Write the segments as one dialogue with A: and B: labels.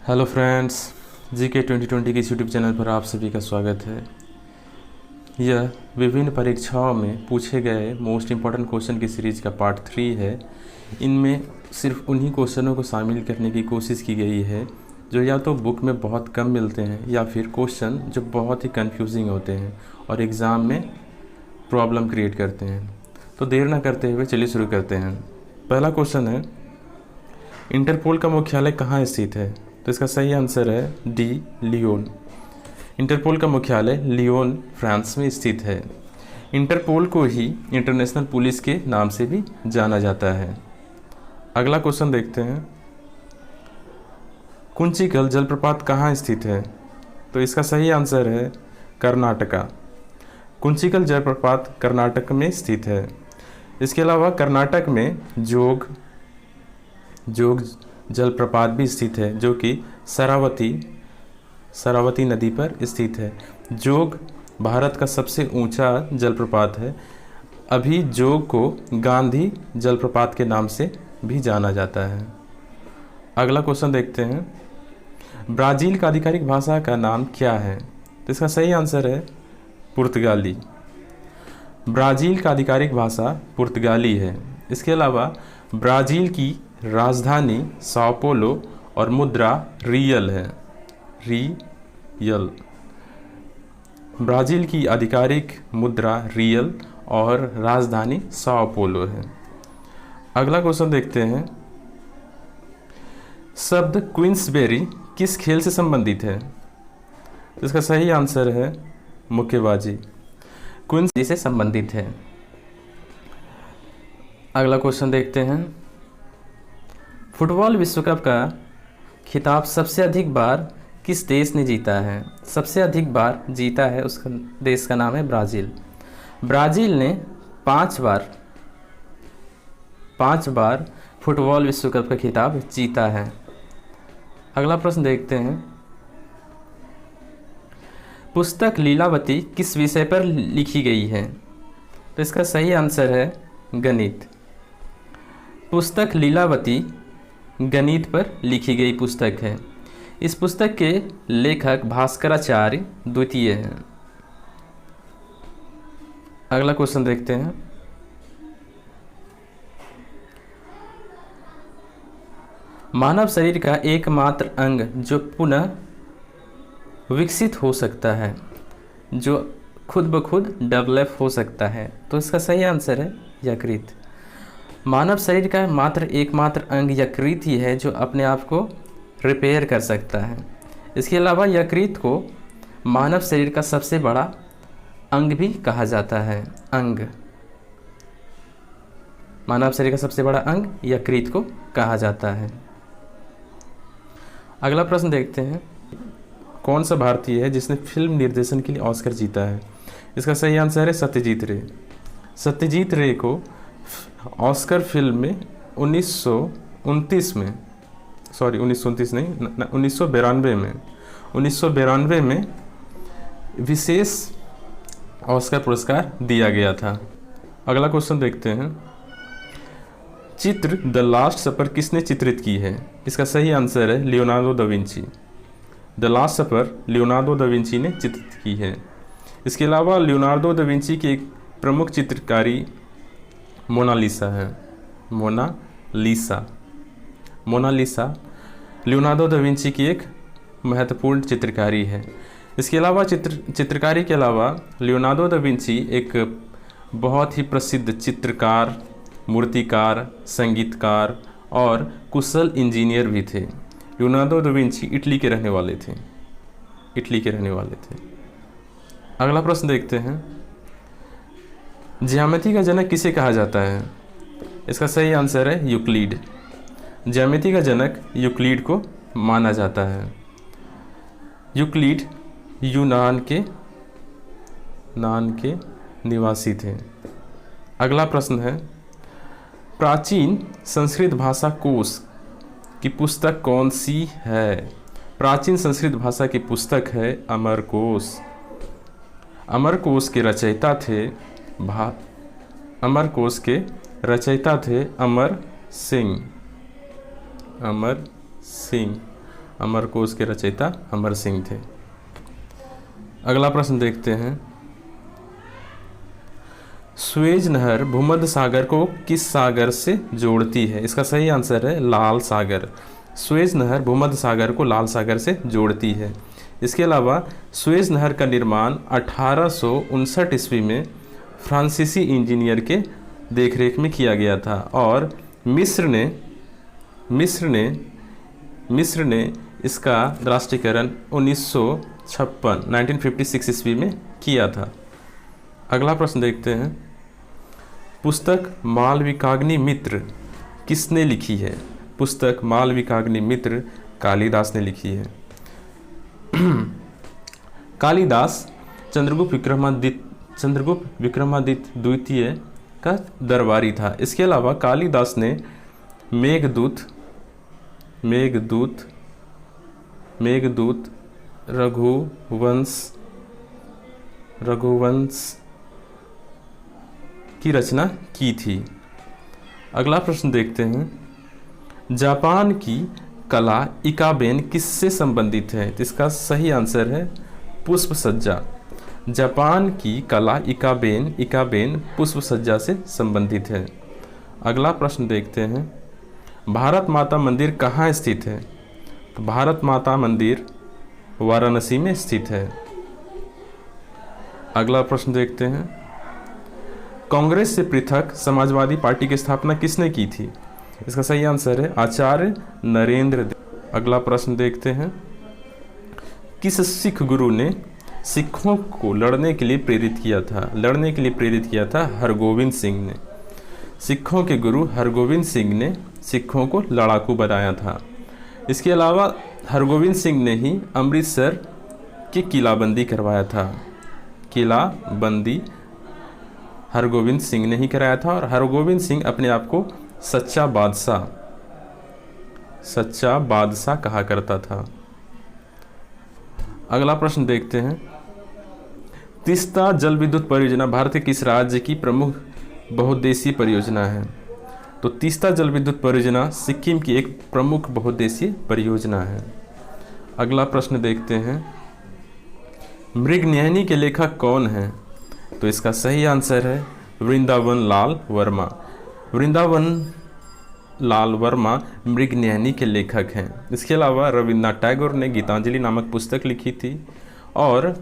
A: Hello friends, GK 2020 के इस YouTube channel पर आप सभी का स्वागत है। यह विभिन्न परीक्षाओं में पूछे गए मोस्ट इम्पॉर्टेंट क्वेश्चन की सीरीज़ का पार्ट 3 है। इनमें सिर्फ उन्हीं क्वेश्चनों को शामिल करने की कोशिश की गई है जो या तो बुक में बहुत कम मिलते हैं या फिर क्वेश्चन जो बहुत ही कंफ्यूजिंग होते हैं और एग्ज़ाम में प्रॉब्लम क्रिएट करते हैं। तो देर ना करते हुए चलिए शुरू करते हैं। पहला क्वेश्चन है, इंटरपोल का मुख्यालय कहाँ स्थित है? तो इसका सही आंसर है डी, लियोन। इंटरपोल का मुख्यालय लियोन, फ्रांस में स्थित है। इंटरपोल को ही इंटरनेशनल पुलिस के नाम से भी जाना जाता है। अगला क्वेश्चन देखते हैं, कुंचिकल जलप्रपात कहाँ स्थित है? तो इसका सही आंसर है कर्नाटका। कुंचिकल जलप्रपात कर्नाटक में स्थित है। इसके अलावा कर्नाटक में जोग जलप्रपात भी स्थित है जो कि शरावती नदी पर स्थित है। जोग भारत का सबसे ऊंचा जलप्रपात है। अभी जोग को गांधी जलप्रपात के नाम से भी जाना जाता है। अगला क्वेश्चन देखते हैं, ब्राज़ील का आधिकारिक भाषा का नाम क्या है? तो इसका सही आंसर है पुर्तगाली। ब्राज़ील का आधिकारिक भाषा पुर्तगाली है। इसके अलावा ब्राज़ील की राजधानी साओ पोलो और मुद्रा रियल है। रियल। ब्राज़ील की आधिकारिक मुद्रा रियल और राजधानी साओ पोलो है। अगला क्वेश्चन देखते हैं, शब्द क्वींसबेरी किस खेल से संबंधित है? इसका सही आंसर है मुक्केबाजी। क्वींसबेरी से संबंधित है। अगला क्वेश्चन देखते हैं, फुटबॉल विश्व कप का खिताब सबसे अधिक बार किस देश ने जीता है? सबसे अधिक बार जीता है उसका देश का नाम है ब्राज़ील। ब्राज़ील ने पाँच बार फुटबॉल विश्व कप का खिताब जीता है। अगला प्रश्न देखते हैं, पुस्तक लीलावती किस विषय पर लिखी गई है? तो इसका सही आंसर है गणित। पुस्तक लीलावती गणित पर लिखी गई पुस्तक है। इस पुस्तक के लेखक भास्कराचार्य द्वितीय हैं। अगला क्वेश्चन देखते हैं, मानव शरीर का एकमात्र अंग जो पुनः विकसित हो सकता है, जो खुद ब खुद डेवलप हो सकता है, तो इसका सही आंसर है यकृत। मानव शरीर का एकमात्र अंग यकृत ही है जो अपने आप को रिपेयर कर सकता है। इसके अलावा यकृत को मानव शरीर का सबसे बड़ा अंग भी कहा जाता है। मानव शरीर का सबसे बड़ा अंग यकृत को कहा जाता है। अगला प्रश्न देखते हैं, कौन सा भारतीय है जिसने फिल्म निर्देशन के लिए ऑस्कर जीता है? इसका सही आंसर है सत्यजीत रे। सत्यजीत रे को ऑस्कर फिल्म में 1992 में विशेष ऑस्कर पुरस्कार दिया गया था। अगला क्वेश्चन देखते हैं, चित्र द लास्ट सपर किसने चित्रित की है? इसका सही आंसर है Leonardo da Vinci. The Last Supper Leonardo da Vinci ने चित्रित की है। इसके अलावा लियोनार्डो दा विंची की एक प्रमुख चित्रकारी मोनालिसा है। मोनालिसा लियोनार्डो दा विंची की एक महत्वपूर्ण चित्रकारी है। इसके अलावा चित्रकारी के अलावा लियोनार्डो दा विंची एक बहुत ही प्रसिद्ध चित्रकार, मूर्तिकार, संगीतकार और कुशल इंजीनियर भी थे। लियोनार्डो दा विंची इटली के रहने वाले थे। अगला प्रश्न देखते हैं, ज्यामिति का जनक किसे कहा जाता है? इसका सही आंसर है यूक्लिड। ज्यामिति का जनक यूक्लिड को माना जाता है। यूक्लिड यूनान के निवासी थे। अगला प्रश्न है, प्राचीन संस्कृत भाषा कोश की पुस्तक कौन सी है? प्राचीन संस्कृत भाषा की पुस्तक है अमरकोश। अमरकोश के रचयिता थे अमर सिंह। अमरकोश के रचयिता अमर सिंह थे। अगला प्रश्न देखते हैं, सुएज नहर भूमध्य सागर को किस सागर से जोड़ती है? इसका सही आंसर है लाल सागर। सुएज नहर भूमध्य सागर को लाल सागर से जोड़ती है। इसके अलावा सुएज नहर का निर्माण 1859 ईस्वी में फ्रांसीसी इंजीनियर के देखरेख में किया गया था और मिस्र ने इसका राष्ट्रीयकरण 1956 ईस्वी में किया था। अगला प्रश्न देखते हैं, पुस्तक मालविकाग्नि मित्र किसने लिखी है? पुस्तक मालविकाग्नि मित्र कालिदास ने लिखी है। कालिदास चंद्रगुप्त विक्रमादित्य द्वितीय का दरबारी था। इसके अलावा कालिदास ने मेघदूत, रघुवंश की रचना की थी। अगला प्रश्न देखते हैं, जापान की कला इकाबेन किससे संबंधित है? तो इसका सही आंसर है पुष्प सज्जा। जापान की कला इकाबेन पुष्प सज्जा से संबंधित है। अगला प्रश्न देखते हैं, भारत माता मंदिर कहाँ स्थित है? तो भारत माता मंदिर वाराणसी में स्थित है। अगला प्रश्न देखते हैं, कांग्रेस से पृथक समाजवादी पार्टी की स्थापना किसने की थी? इसका सही आंसर है आचार्य नरेंद्र देव। अगला प्रश्न देखते हैं, किस सिख गुरु ने सिखों को लड़ने के लिए प्रेरित किया था? हरगोविंद सिंह ने। सिखों के गुरु हरगोविंद सिंह ने सिखों को लड़ाकू बनाया था। इसके अलावा हरगोविंद सिंह ने ही अमृतसर की किलाबंदी करवाया था। किलाबंदी हरगोविंद सिंह ने ही कराया था और हरगोविंद सिंह अपने आप को सच्चा बादशाह कहा करता था। अगला प्रश्न देखते हैं, तीस्ता जल विद्युत परियोजना भारत के किस राज्य की प्रमुख बहुउद्देशीय परियोजना है? तो तीस्ता जल विद्युत परियोजना सिक्किम की एक प्रमुख बहुउद्देशीय परियोजना है। अगला प्रश्न देखते हैं, मृगनयनी के लेखक कौन हैं? तो इसका सही आंसर है वृंदावन लाल वर्मा मृगनयनी के लेखक हैं। इसके अलावा रविन्द्रनाथ टैगोर ने गीतांजलि नामक पुस्तक लिखी थी और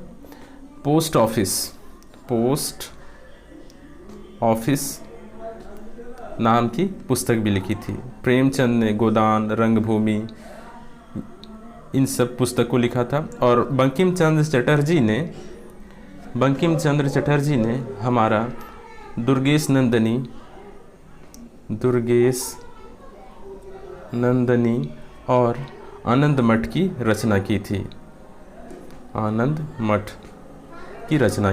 A: पोस्ट ऑफिस नाम की पुस्तक भी लिखी थी। प्रेमचंद ने गोदान, रंगभूमि, इन सब पुस्तक को लिखा था और बंकिम चंद्र चटर्जी ने हमारा दुर्गेश नंदनी और आनंद मठ की रचना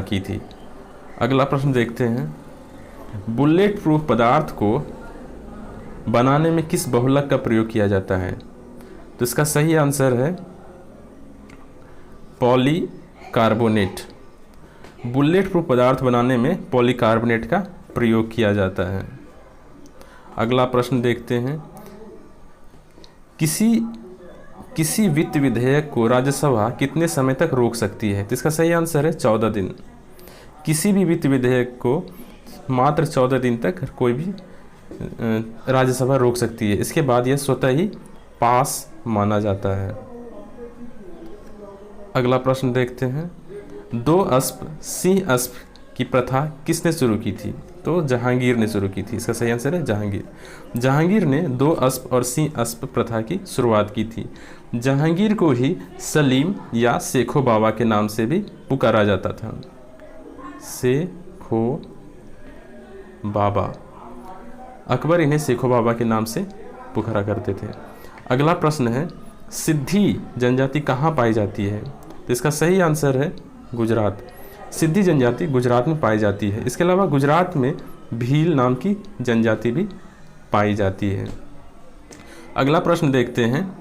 A: की थी। अगला प्रश्न देखते हैं, बुलेट प्रूफ पदार्थ को बनाने में किस बहुलक का प्रयोग किया जाता है? तो इसका सही आंसर है पॉलीकार्बोनेट। बुलेट प्रूफ पदार्थ बनाने में पॉलीकार्बोनेट का प्रयोग किया जाता है। अगला प्रश्न देखते हैं, किसी वित्त विधेयक को राज्यसभा कितने समय तक रोक सकती है? तो इसका सही आंसर है 14 दिन। किसी भी वित्त विधेयक को मात्र 14 दिन तक कोई भी राज्यसभा रोक सकती है। इसके बाद यह स्वतः ही पास माना जाता है। अगला प्रश्न देखते हैं, 2 अस्प सिंह अस्प की प्रथा किसने शुरू की थी? तो जहांगीर ने शुरू की थी। इसका सही आंसर है जहांगीर ने 2 अस्प और सिंह अस्प प्रथा की शुरुआत की थी। जहांगीर को ही सलीम या शेखो बाबा के नाम से भी पुकारा जाता था। शेखो बाबा, अकबर इन्हें शेखो बाबा के नाम से पुकारा करते थे। अगला प्रश्न है, सिद्धि जनजाति कहाँ पाई जाती है? तो इसका सही आंसर है गुजरात। सिद्धि जनजाति गुजरात में पाई जाती है। इसके अलावा गुजरात में भील नाम की जनजाति भी पाई जाती है। अगला प्रश्न देखते हैं,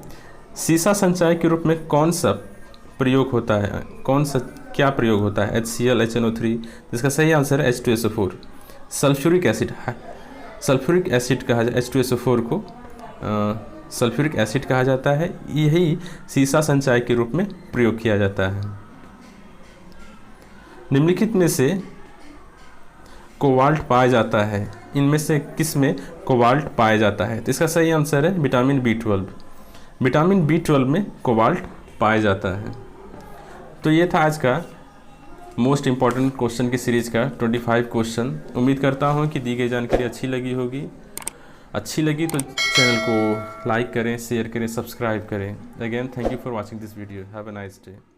A: सीसा संचय के रूप में कौन सा प्रयोग होता है? क्या प्रयोग होता है? HCl, HNO3। इसका सही आंसर है H2SO4। सल्फ्यूरिक एसिड कहा जाए H2SO4 को सल्फ्यूरिक एसिड कहा जाता है। यही सीसा संचायक के रूप में प्रयोग किया जाता है। निम्नलिखित में से कोबाल्ट पाया जाता है, इनमें से किस में कोबाल्ट पाया जाता है? तो इसका सही आंसर है विटामिन B12। विटामिन B12 में कोबाल्ट पाया जाता है। तो ये था आज का मोस्ट इम्पॉर्टेंट क्वेश्चन की सीरीज़ का 25 क्वेश्चन। उम्मीद करता हूँ कि दी गई जानकारी अच्छी लगी होगी। अच्छी लगी तो चैनल को लाइक करें, शेयर करें, सब्सक्राइब करें। Again thank you for watching this video. Have a nice day.